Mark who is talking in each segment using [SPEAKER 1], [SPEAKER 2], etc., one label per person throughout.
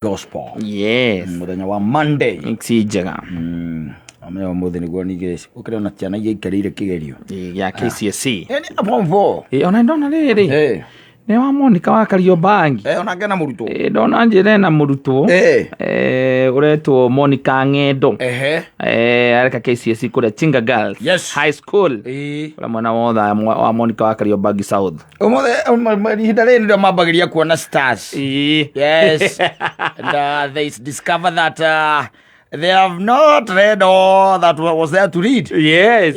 [SPEAKER 1] gospel.
[SPEAKER 2] Yes.
[SPEAKER 1] Muthenya wa Monday.
[SPEAKER 2] Si njega.
[SPEAKER 1] Amenya muthi niguo nigeci. Ukire na ciana iria ikarire kigerio.
[SPEAKER 2] Ya KCSE.
[SPEAKER 1] Ni form 4.
[SPEAKER 2] Ona ndona riri. Nĩ wa Monica wa Kariobangi.
[SPEAKER 1] Ona ngena murutwo.
[SPEAKER 2] Ndona njĩra na murutwo. Ũretwo Monica Ng'endo. Areka KCSE kũrĩa Chinga Girls High School. Ũrĩa mwana wa Monica wa Kariobangi South.
[SPEAKER 1] Ihinda rĩrĩ nĩrĩo mambagĩria kuona stars. Yes. And they discover that they have not read all that was there to read.
[SPEAKER 2] Yes.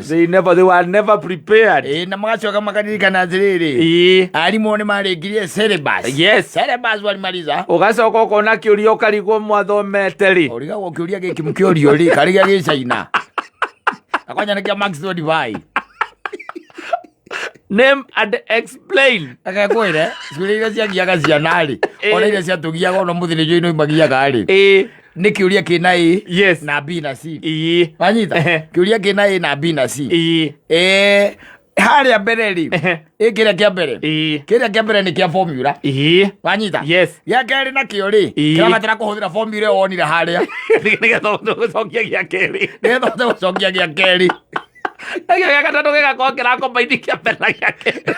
[SPEAKER 2] They were never prepared.
[SPEAKER 1] Na magacoka makaririkana atĩrĩrĩ. Arimũ nĩ marĩkirie syllabus. Syllabus walimaliza.
[SPEAKER 2] Ũgacoka ũkona kĩũria ũkarigwo mwathomete rĩ.
[SPEAKER 1] Ũrigagwo kĩũria gĩkĩ mũkĩũrio rĩ, karĩ gĩa Gĩcaina. Akwanya nĩ kĩa Max 25.
[SPEAKER 2] Name and explain.
[SPEAKER 1] Akakwĩre, ciũria iria ciagiaga ciana rĩ. Ona iria ciatũgiaga ona mũthĩ nĩcio ino imagiaga rĩ. Nĩ kĩũria kĩna A na B na C. Wanyita? Kĩũria kĩna A na B na C. Harĩa mbere rĩ. Kĩrĩa kĩa mbere. Kĩrĩa kĩa mbere nĩ kĩa formula. Wanyita? Gĩa kerĩ nakĩo rĩ. Kĩrabatara kũhũthĩra formula ĩyo wonire harĩa.
[SPEAKER 2] Nĩgetha gũcokia gĩa kerĩ.
[SPEAKER 1] Nĩgetha gũcokia gĩa kerĩ.
[SPEAKER 2] Nĩgetha gĩa gatatũ gĩgakorwo kĩrakombaini kĩa mbere na gĩa kerĩ.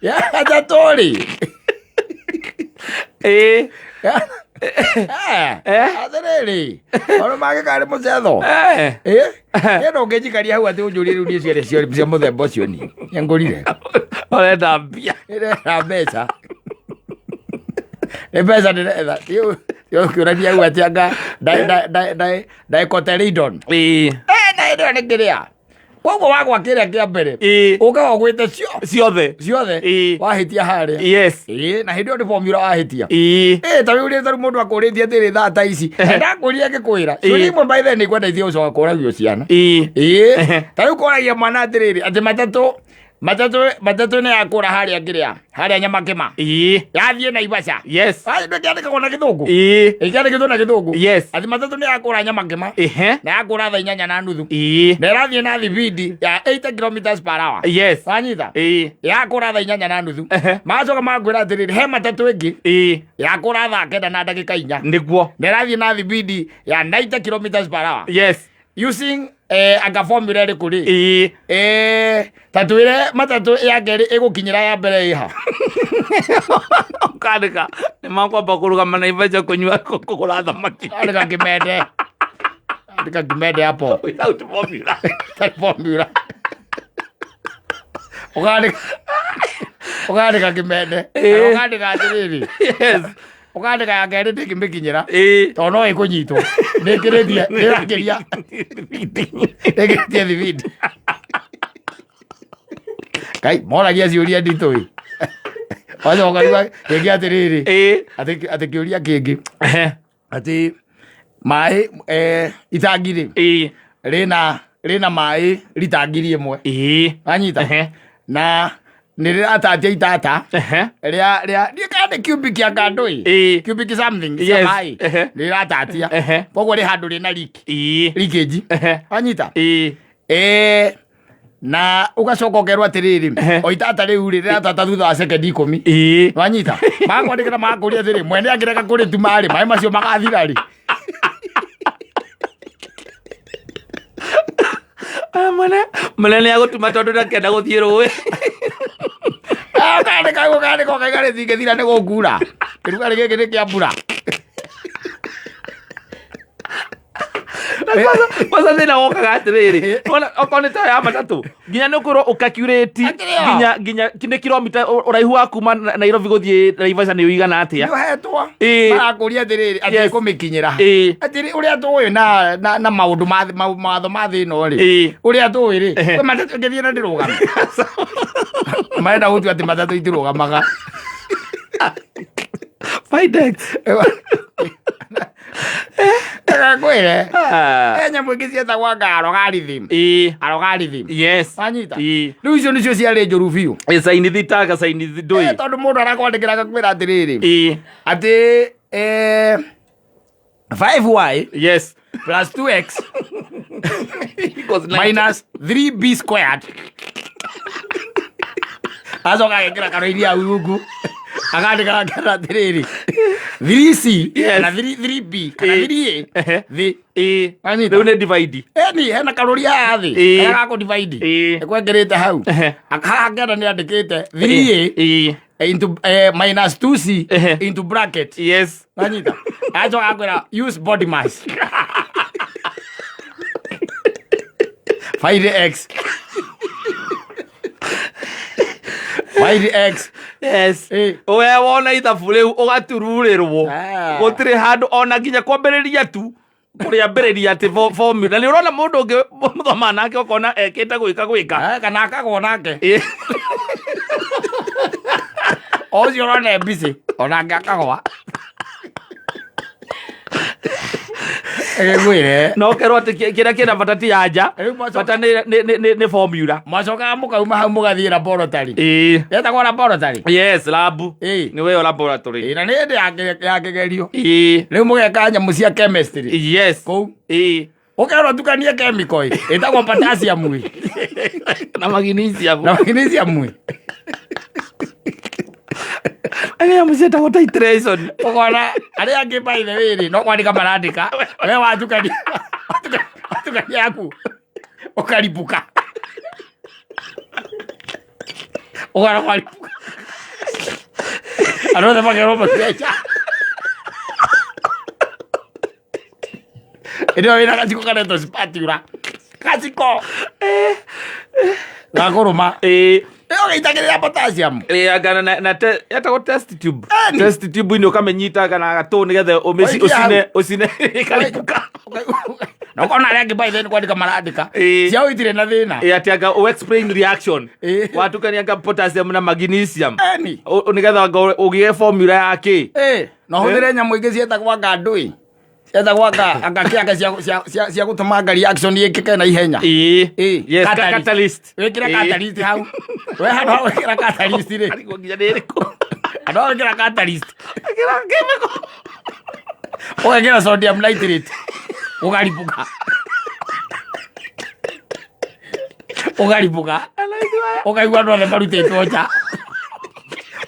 [SPEAKER 1] Ya gatatũ rĩ. Atĩrĩrĩ, maũndũ mangĩka nĩ mũcetho. Ĩno ũngĩnjikaria hau atĩ ũnjũrie rĩu niĩ ciarĩ cia mũthemba ũcio ni ngũrire.
[SPEAKER 2] Ũrenda mbia.
[SPEAKER 1] Ĩrenda mbeca. Nĩ mbeca ndĩretha. Ũkĩũrania hau atĩ anga ndaikoteridon. Na ĩno nĩ kĩrĩa. Koguo wagwa kĩrĩa kĩa mbere. Ũkaga ũgwĩte ciothe. Wahĩtia harĩa. Na hĩndĩ ĩyo nĩ formula wahĩtia. Ta rĩu rĩu mũndũ akũrĩtie atĩrĩ thaa ta ici. Ndakũria ngĩkwĩra. Ciũria imwe by then nĩngwendeithia gũcoka kũragio ciana. Ta rĩu kũragia mwana atĩrĩrĩ atĩ matatũ nĩ yakũra harĩa ngĩrĩa. Harĩa Nyamakema. Yathiĩ Naivasha. Ndĩkĩandĩkagwo na Gĩthũngũ. Ĩkĩandĩkĩtwo na Gĩthũngũ. Atĩ matatũ nĩ yakũra Nyamakema. Na yakũra thaa 8:30. Na ĩrathiĩ na thibindi ya 80 kilometers per hour. Wanyita? Yakũra thaa 8:30. Magacoka magakwĩra atĩrĩrĩ he matatũ ĩngĩ. Yakũra thaa 9 na ndagĩka 4.
[SPEAKER 2] Nĩguo.
[SPEAKER 1] Na ĩrathiĩ na thibindi ya 90 kilometers per hour. Using anga formula ĩrĩkũ rĩ? Ta twĩre matatũ ya kerĩ ĩgũkinyĩra ya mbere ĩha.
[SPEAKER 2] Ũkandĩka nĩ makwamba kũrũgama Naivasha kũgũra thamaki.
[SPEAKER 1] Andĩka Kĩmende. Andĩka Kĩmende hapo.
[SPEAKER 2] Without formula.
[SPEAKER 1] Formula. Ũkandĩka Kĩmende. Ũkandĩka atĩrĩrĩ. Ũkandĩka ya kerĩ ndĩkĩmĩkinyĩra. Tondũ no ĩkũnyitwo. Nĩkĩrĩtie nĩrakĩria. Nĩkĩrĩtie thibindi. Kai, moragia ciũria nditũ ĩ. Wacoka rĩu kĩngĩ atĩrĩrĩ. Atĩ kĩũria kĩngĩ. Atĩ maĩ itangi rĩ. Rĩna maĩ ritangi rĩmwe. Wanyita? Na nĩrĩratatia itata. Rĩa kandi cubic ya kando ĩ. Cubic something cia maĩ. Nĩrĩratatia. Koguo rĩ handũ rĩna leakage. Wanyita? Na ũgacoka ũkerwo atĩrĩrĩ o itata rĩu rĩ rĩratata thutha wa sekendi 10. Wanyita? Magakwandĩkĩra magakũria atĩrĩ mwene angĩreka kũrĩtuma rĩ maĩ macio magathira rĩ.
[SPEAKER 2] Mwene nĩ agũtuma tondũ ndakenda gũthiĩ rũĩ.
[SPEAKER 1] Ũkandĩka ũkaiga rĩtingĩthira nĩ gũkura. Kĩrugarĩ gĩkĩ nĩ kĩa mbura.
[SPEAKER 2] Kwanza thĩna wokaga atĩrĩrĩ. Okorwo nĩ ta ya matatũ. Nginya nĩ ũkorwo ũcalculate nginya nĩ kilomita ũraihu wa kuma Nairobi gũthiĩ Naivasha nĩ ũigana atĩa.
[SPEAKER 1] Nĩũhetwo. Marakũria atĩrĩrĩ atĩ kũmĩkinyĩra. Atĩrĩ ũrĩa tũĩ na maũndũ mawatho ma thĩ ĩno rĩ. Ũrĩa tũĩ rĩ. Kwĩ matatũ ngĩthiĩ na ndĩrũgame. Marenda gũtua atĩ matatũ itirũgamaga.
[SPEAKER 2] Fidex.
[SPEAKER 1] Kwĩre. Nyamũ ingĩ cietagwo anga algorithm. Wanyita? Rĩu icio nĩcio ciarĩ njũru biũ.
[SPEAKER 2] Cainithi taga cainithi ndũĩ.
[SPEAKER 1] Tondũ mũndũ arakwandĩkĩra akakwĩra atĩrĩrĩ. Atĩ 5y plus 2x minus 3b squared. Acoka agekĩra kanua iria rungu. akandika kana tiriri 3C kana 3B kana 3A thi
[SPEAKER 2] rĩu nĩ divide
[SPEAKER 1] ni hena karoria hathi gako divide ekwengerete hau akahangana nĩ andĩkĩte 3A into minus 2C into bracket
[SPEAKER 2] yes
[SPEAKER 1] anyita acho akwera use body mass find x find x
[SPEAKER 2] yes we wona ithabu rĩu ũgatururĩrwo gũtirĩ handũ ona nginya kwambĩrĩria tu kũrĩa mbĩrĩria atĩ formula nĩ ũrona mũndũ ũngĩ mũthoma nake ũkona ekĩte gwĩka
[SPEAKER 1] kana akagwo nake ocio ũrona busy onake akagwa egwire
[SPEAKER 2] no kerwo atĩ kĩrĩa kĩna bata ti anja bata nĩ formula
[SPEAKER 1] macokaga mũkauma hau mũgathiĩ laboratory etagwo laboratory
[SPEAKER 2] yes lab nĩ wĩyo laboratory
[SPEAKER 1] na nĩ hĩndĩ ya kĩgerio rĩu mũgeka nyamũ cia chemistry
[SPEAKER 2] yes
[SPEAKER 1] kũu ũkerwo tukanie chemical ĩtagwo potassium
[SPEAKER 2] na magnesium aya mzeta titration
[SPEAKER 1] ukona arĩa angĩ by the way no kwandĩka marandĩka we watukania yaku ukaribuka ukona kwaribuka another magero makecha ndio ina kachiko kaneto spatula kachiko gakũrũma ũgĩitagĩrĩra potassium
[SPEAKER 2] agana na yetagwo test tube inĩ ũkamenyitaga na gatũ nĩgetha ũcine karibuka
[SPEAKER 1] na ũkona arĩa angĩ by then kwandĩka marandĩka cia ũitirĩ na thĩna
[SPEAKER 2] atĩ anga explain reaction watukania anga potassium na magnesium nĩgetha ũgĩe formula yake
[SPEAKER 1] no hũthĩre nyamũ ingĩ cietagwo anga ndũĩ cietagwo anga kĩanga cia gũtũma anga reaction ĩkĩke na ihenya
[SPEAKER 2] yes catalyst
[SPEAKER 1] wĩkĩre catalyst hau we handũ hau wĩkĩra catalyst rĩ
[SPEAKER 2] nginya nĩ ĩrĩkũ
[SPEAKER 1] andũ hau wĩkĩra catalyst ũgekĩra sodium nitrate ũgaribuka ũkaigua andũ othe marutĩtwo nja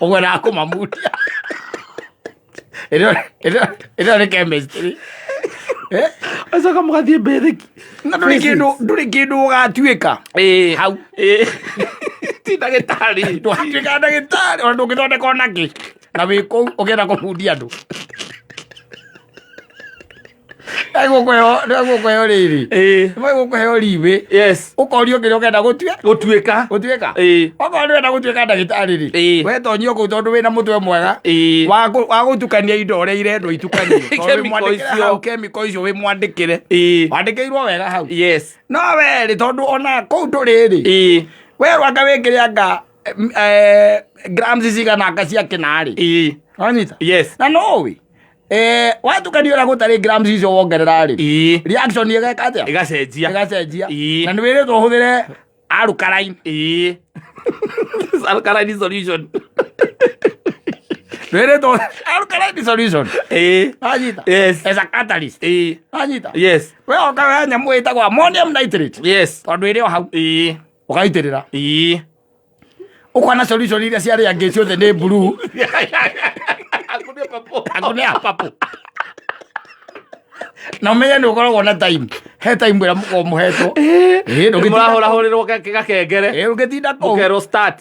[SPEAKER 1] ũgwenda kũmamutia ĩno nĩ chemistry
[SPEAKER 2] acoka mũgathiĩ mbĩthĩki
[SPEAKER 1] na ndũrĩ kĩndũ ũgatuĩka hau
[SPEAKER 2] ti ndagĩtarĩ
[SPEAKER 1] ndũgatuĩka ndagĩtarĩ ona ndũngĩthondeka onakĩ na wĩ kũu ũkĩenda kũbundia andũ nĩgũkũheo rĩrĩ nĩgũkũheo ribĩ ũkorio kĩrĩa ũkenda
[SPEAKER 2] gũtuĩka
[SPEAKER 1] okorwo nĩwenda gũtuĩka ndagĩtarĩ rĩ wetonyio kũu tondũ wĩna mũtwe mwega wa gũtukania indo ũrĩa irendwo itukanio hau chemical icio wĩmwandĩkĩre wandĩkĩirwo wega hau no werĩ tondũ ona kũu ndũrĩ rĩ werwo anga wĩkĩre anga grams cigana anga cia kĩnarĩ wanyita na no ũĩ watukanio ũrĩa gũtarĩ grams icio wongerera rĩ reaction ĩgeka atĩa
[SPEAKER 2] ĩgacenjia
[SPEAKER 1] na nĩ wĩrĩtwo ũhũthĩre
[SPEAKER 2] alkaline solution
[SPEAKER 1] wĩrĩtwo alkaline solution wanyita as a catalyst wanyita we oka we nyamũ ĩtagwo ammonium nitrate tondũ ĩrĩ o hau ũgaitĩrĩra ũkona solution iria ciarĩ angĩ ciothe nĩ blue akune papo na ũmenye nĩ ũkoragwo na time he time ĩrĩa mũkoragwo mũhetwo
[SPEAKER 2] mũrahũrahũrĩrwo gakengere
[SPEAKER 1] ũgĩtinda kũu
[SPEAKER 2] ũkerwo start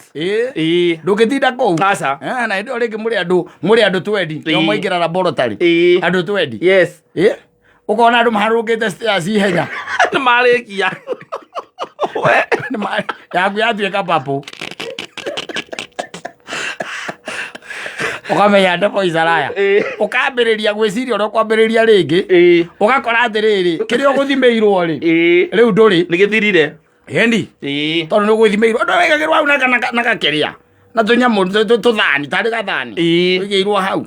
[SPEAKER 1] ndũngĩtinda kũu
[SPEAKER 2] aca
[SPEAKER 1] na hĩndĩ ĩyo rĩngĩ mũrĩ andũ 20 nĩo mwaingĩra laboratory andũ 20 ũkona andũ maharũrũkĩte stairs ihenya
[SPEAKER 2] nĩ marĩkia
[SPEAKER 1] yaku yatuĩka papo ukamenya ndepo icaraya ukambĩrĩria gwĩciria ũrĩa ũkwambĩrĩria rĩngĩ ũgakora atĩrĩrĩ kĩrĩa ũgũthimĩirwo rĩ rĩu ndũrĩ
[SPEAKER 2] nĩ gĩthirire
[SPEAKER 1] ĩni tondũ nĩ ũgũthimĩirwo ndũ wĩkagĩrwo hau na gakĩrĩa na tũnyamũ tũthani tarĩ gathani wĩigĩirwo hau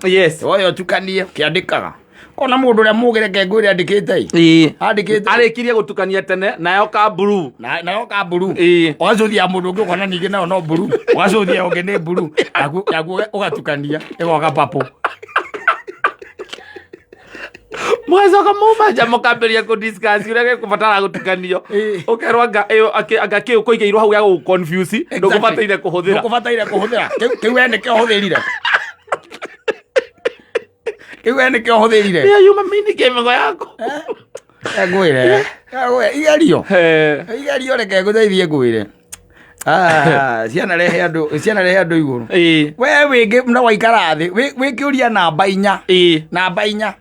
[SPEAKER 1] woyo ũtukanie kĩandĩkaga kona mũndũ ũrĩa mũgĩre kengwĩre andĩkĩte
[SPEAKER 2] arĩkirie gũtukania tene nayo ka blue
[SPEAKER 1] ũgacuthia mũndũ ũngĩ ũkona ningĩ nayo no blue ũgacuthia ũngĩ nĩ blue yaku ũgatukania ĩgoka papo
[SPEAKER 2] mwacoka mũmanja mũkambĩria kũdiscuss ũrĩa gĩkũbatara gũtukanio ũkerwo anga kĩu kũigĩirwo hau ya gũconfuse ndũkũbataire kũhũthĩra
[SPEAKER 1] kĩu we nĩkĩo ũhũthĩrire Kiuga nĩkĩo hũthĩrire.
[SPEAKER 2] Nĩ yuma mini kemego yako.
[SPEAKER 1] Ngwĩre. Igerio. Igerio reke ngũteithie ngwĩre. Ciana rehe andũ igũrũ. We wĩngĩ na waikara thĩ wĩkĩũria namba 4. Namba 4.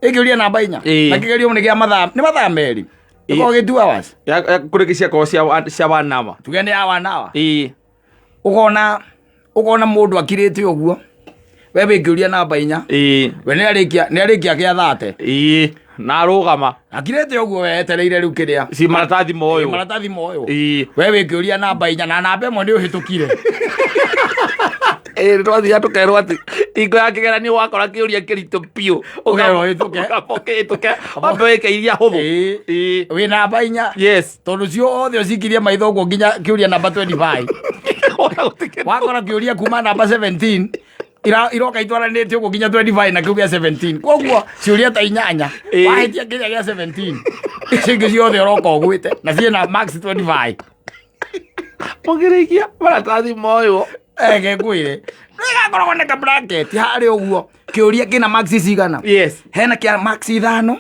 [SPEAKER 1] Ĩkĩũria namba 4. Na kĩgerio nĩ gĩa mathaa merĩ. Iko gĩ 2 hours.
[SPEAKER 2] Kũrĩ ciakwa cia 1 hour.
[SPEAKER 1] Tuge nĩ ya 1 hour. Ũkona mũndũ akirĩte ũguo. We wĩkĩũria namba 4. We nĩarĩkia kĩa 30.
[SPEAKER 2] Na arũgama.
[SPEAKER 1] Akirĩte ũguo we etereire rĩu kĩrĩa.
[SPEAKER 2] Si maratathi moyo.
[SPEAKER 1] Maratathi moyo. We wĩkĩũria namba 4 na namba ĩmwe nĩ ũhĩtũkire.
[SPEAKER 2] Twathia tũkerwo atĩ ingo ya kĩgeranio wakora kĩũria kĩritũ piũ. Ũgapokĩtũke. Wambe wĩke iria hũthũ.
[SPEAKER 1] Wĩ namba 4.
[SPEAKER 2] Yes.
[SPEAKER 1] Tondũ cio othe ũcikirie maitho ũguo nginya kĩũria namba 25. Wakora kĩũria kuma namba 17. Iroka itwaranĩte ũguo nginya 25 na kĩũria 17. Koguo ciũria ta 8. Wahĩtia kĩrĩa gĩa 17. Cingĩ ciothe ũroka ũgwĩte na ciĩna max 25.
[SPEAKER 2] Mũgĩrĩkia maratathi moyo.
[SPEAKER 1] Ngwĩre. Nĩgakoragwo na bracket harĩ ũguo. Kĩũria kĩna max cigana.
[SPEAKER 2] Yes.
[SPEAKER 1] Hena kĩa max 5.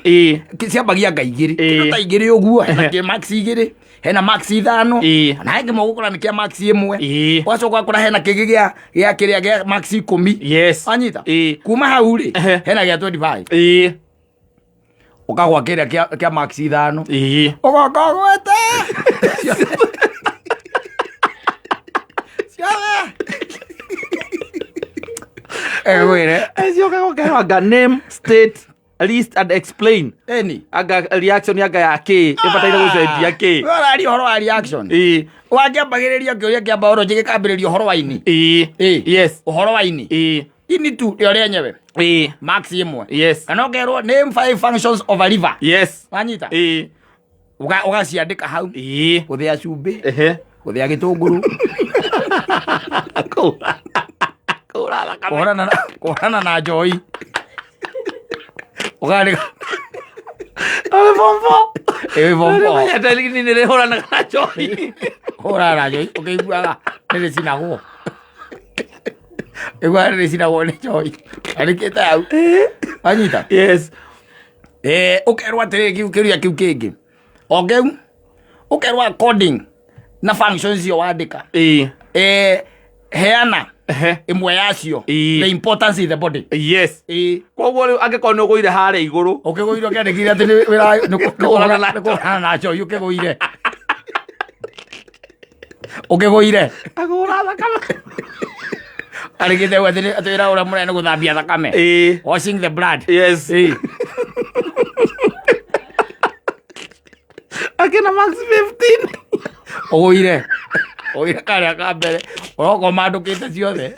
[SPEAKER 1] Ciambagia nga 2. Ta 2 ũguo. Hena kĩa max 2. Hena max 5. Na hengĩ mũgũkora nĩ kĩa max 1. Wacoka ũgakora hena kĩngĩ gĩa kĩrĩa gĩa max 10.
[SPEAKER 2] Yes.
[SPEAKER 1] Anyita. Kuma hau rĩ hena gĩa 25. Ũkagwa kĩrĩa kĩa max 5. Ũgoka ũgwete.
[SPEAKER 2] Aga name, state, list and explain. Aga reaction yaga ya kĩ ĩbataire gũcenjia kĩ.
[SPEAKER 1] Ũrari ũhoro wa reaction. Wakĩambagĩrĩria kĩũria kĩa biology gĩkambĩrĩria ũhoro wa ini.
[SPEAKER 2] Yes.
[SPEAKER 1] Ũhoro wa ini. Ini tu rĩo rĩenyewe. Max 1.
[SPEAKER 2] Yes.
[SPEAKER 1] Kana ũkerwo name 5 functions of a liver.
[SPEAKER 2] Yes.
[SPEAKER 1] Wanyita. Ũgaciandĩka hau. Gũthĩa cumbĩ. Gũthĩa gĩtũngũrũ. Kũhorana na njoi. Ũgarĩka.
[SPEAKER 2] Bombo.
[SPEAKER 1] Bombo.
[SPEAKER 2] Nĩ nĩrĩhũranaga na njoi.
[SPEAKER 1] Hũrana na njoi. Ũkĩiguaga nĩrĩcinagwo. Igual nĩrĩcinagwo nĩ njoi. Arĩkĩte hau. Wanyita.
[SPEAKER 2] Yes.
[SPEAKER 1] Ũkerwo atĩrĩ kĩũria kĩu kĩngĩ. O kĩu ũkerwo according na functions cio wandĩka. Heana imwe yacio. The importance in the body.
[SPEAKER 2] Yes. Koguo rĩu angĩkorwo nĩ ũgũire harĩa igũrũ.
[SPEAKER 1] Ũkĩgũire ũkĩandĩkire atĩ nĩkũhorana na njoi ũkĩgũire. Ũkĩgũire.
[SPEAKER 2] Agũra thakame.
[SPEAKER 1] Arĩkĩte atĩ wĩra ũrĩa mũnene nĩ gũthambia thakame. Washing the blood.
[SPEAKER 2] Yes. Akĩna max 15.
[SPEAKER 1] Ũgũire. Ũgũire karĩa ka mbere. Ũroka ũmandũkĩte ciothe.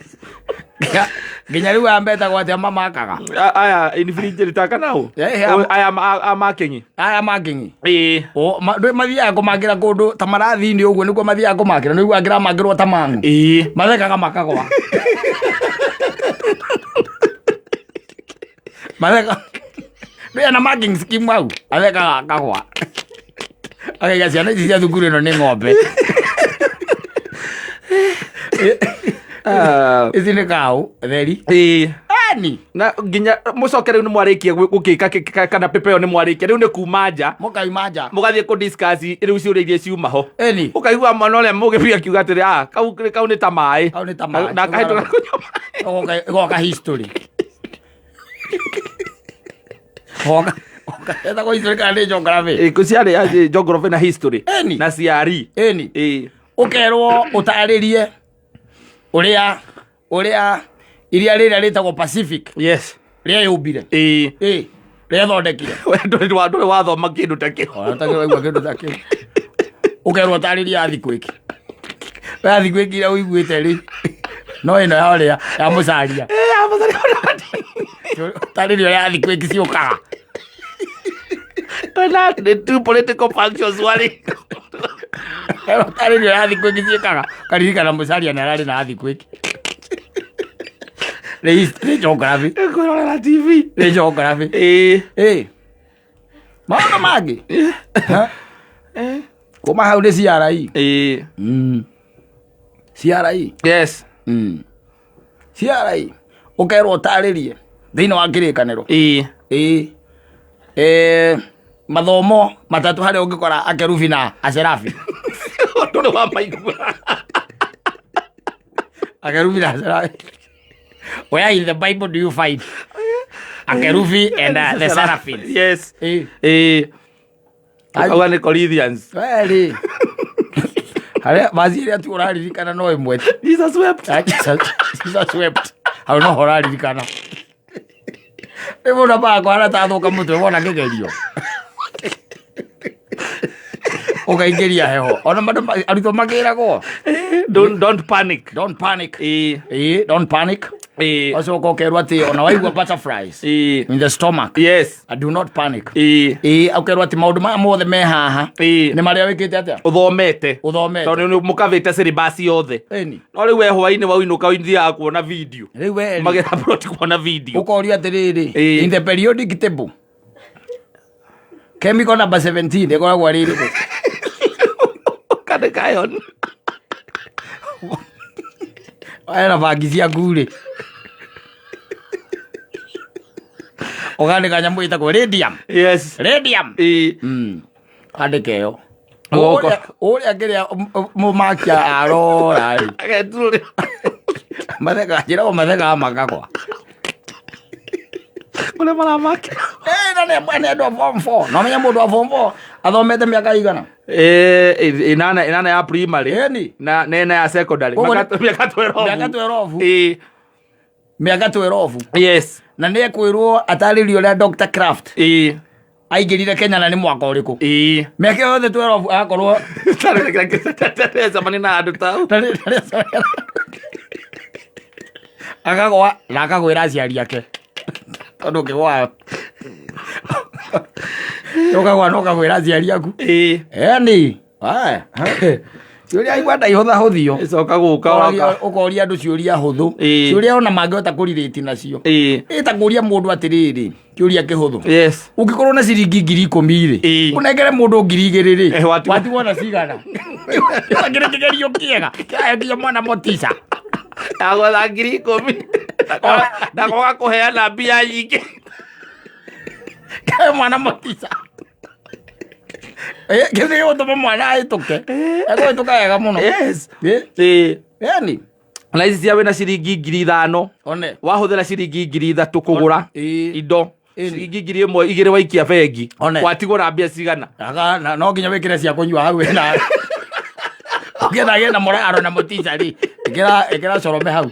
[SPEAKER 1] Nginya rĩu ambetagwo atĩ mamakaga.
[SPEAKER 2] Aya infringement taka nao. Aya amakinyi.
[SPEAKER 1] Aya makinyi. Ndĩ mathiaga kũmakĩra kũndũ ta marathi-inĩ ũguo nĩkuo mathiaga kũmakĩra. Nĩguo angĩramakĩrwo ta mang'u. Mathekaga makagwa. Matheka. Nĩ ana marking scheme hau. Athekaga akagwa. Akaiga ciana ici cia thukuru ĩno nĩ ng'ombe. Ici nĩ kaũ theri. Ani.
[SPEAKER 2] Na nginya mũcoke rĩu nĩ mwarĩkia gũkĩka kana pepe ĩyo nĩ mwarĩkia rĩu nĩ kuma nja.
[SPEAKER 1] Mũkauma nja.
[SPEAKER 2] Mũgathiĩ kũ discuss rĩu ciũria iria ciuma ho.
[SPEAKER 1] Eni.
[SPEAKER 2] Ũkaigua mwana ũrĩa mũgĩbia kiuga atĩrĩ kau nĩ ta maĩ.
[SPEAKER 1] Kau nĩ ta maĩ.
[SPEAKER 2] Na kahĩtũka kũnyua maĩ.
[SPEAKER 1] Goka history. Goka. Etagwo history kana nĩ geography.
[SPEAKER 2] Ciarĩ geography na history.
[SPEAKER 1] Eni.
[SPEAKER 2] Na ciari.
[SPEAKER 1] Eni. Ũkerwo ũtarĩrie ũrĩa iria rĩrĩa rĩtagwo Pacific.
[SPEAKER 2] Yes.
[SPEAKER 1] Rĩeyũmbire. Rĩethondekire.
[SPEAKER 2] Ndũrĩ wathoma kĩndũ ta kĩu.
[SPEAKER 1] Waigua kĩndũ ta kĩu. Ũkerwo ũtarĩrie earthquake. Earthquake ĩrĩa ũiguĩte rĩ. No ĩno ya ũrĩa ya mũcaria.
[SPEAKER 2] Ya mũcaria.
[SPEAKER 1] Ũtarĩrie ũrĩa earthquake ciũkaga.
[SPEAKER 2] The two political functions wari.
[SPEAKER 1] Ũtarĩrie ũrĩa earthquake ciũkaga. Karirikana mũcaria nĩ ararĩ na earthquake. Nĩ geography.
[SPEAKER 2] Kũrora TV.
[SPEAKER 1] Nĩ geography. Maũndũ mangĩ. Kuma hau nĩ CRE. CRE.
[SPEAKER 2] Yes.
[SPEAKER 1] CRE. Ũkerwo ũtarĩrie thiini wa kirikaniro mathomo matatu hari ungikora akerubi na acerafi
[SPEAKER 2] nduri wa maigua
[SPEAKER 1] akerubi na acerafi. Where in the Bible do you find akerubi and the seraphims?
[SPEAKER 2] Yes. Awa ni Corinthians.
[SPEAKER 1] Weli. Hale maziri atu uraririkana no imwe.
[SPEAKER 2] Jesus wept.
[SPEAKER 1] Jesus wept. Hau no horaririkana. Evo na ba kwa ta thoka mutwe wona ngegerio. Ukaigeria heho. Ona mandu arutwo makiragwo.
[SPEAKER 2] Don't panic.
[SPEAKER 1] Don't panic. Don't panic. Also kokerwa ati ona waigua butterflies in the stomach.
[SPEAKER 2] Yes.
[SPEAKER 1] Do not panic. Ukerwa ati maundu ma mothe me haha. Ni maria wikite atia?
[SPEAKER 2] Uthomete. Tondu mukavite syllabus yothe. No riu we hwaini wauinuka withia kuona video.
[SPEAKER 1] Riu we
[SPEAKER 2] magetha proti kuona video.
[SPEAKER 1] Ukoria atiriri in the periodic table. Chemical number 17 ikoragwo riri ku.
[SPEAKER 2] Kade kayon.
[SPEAKER 1] Era bagizia ngure. Ogandika nyamũ ĩtagwo radium.
[SPEAKER 2] Yes.
[SPEAKER 1] Radium. Andike yo. Ũrĩa ngĩrĩa mũmakia arora rĩ.
[SPEAKER 2] Agetũrĩ.
[SPEAKER 1] Matheka njĩra matheka makakwa.
[SPEAKER 2] Kule maramaki.
[SPEAKER 1] Na nĩ andũ a form 4. No menya mũndũ wa form 4 athomete mĩaka igana.
[SPEAKER 2] Inana ya primary. Na nena ya secondary. Miaka 12.
[SPEAKER 1] Miaka 12.
[SPEAKER 2] Yes.
[SPEAKER 1] Na nĩ ekwĩrwo atarĩrio ũrĩa Dr. Craft aingĩrire Kenya na nĩ mwaka ũrĩkũ. Mĩaka yothe 12 akorwo
[SPEAKER 2] zamani na andũ tau.
[SPEAKER 1] Akagwa na akagwĩra aciari ake. Tondũ ũkĩgwa ũkagwa no kagwĩra aciari aku. Eni. Ciũria igwanda ihũtha hũthio.
[SPEAKER 2] Icoka gũka
[SPEAKER 1] ũkoria andũ ciũria hũthũ. Ciũria ona mangĩhota kũrirĩti nacio. Ĩta kũria mũndũ atĩrĩrĩ. Kĩũria kĩhũthũ.
[SPEAKER 2] Yes.
[SPEAKER 1] Ũngĩkorwo na ciringi 10,000 rĩ. Ũnengere mũndũ 2,000 rĩ. Watigwo na cigana. Ngĩre kĩgerio kĩega. Kĩrahetia mwana motica.
[SPEAKER 2] Agotha 10,000. Ndakoga kũheana mbia nyingĩ.
[SPEAKER 1] Kae mwana motica. Kĩrĩa gĩtũma mwana ahĩtũke. Egũhĩtũka wega mũno.
[SPEAKER 2] Yes.
[SPEAKER 1] Yani.
[SPEAKER 2] Na ici cia wĩna ciringi 5,000.
[SPEAKER 1] One.
[SPEAKER 2] Wahũthĩra ciringi 3,000 kũgũra indo. Ciringi 1,000 igĩrĩ waikia bengi. Watigwo na mbia cigana.
[SPEAKER 1] No nginya wĩkĩre cia kũnyua hau na. Ũkĩenda gĩna mũraro na mũtica rĩ. Ĩkĩra corome hau.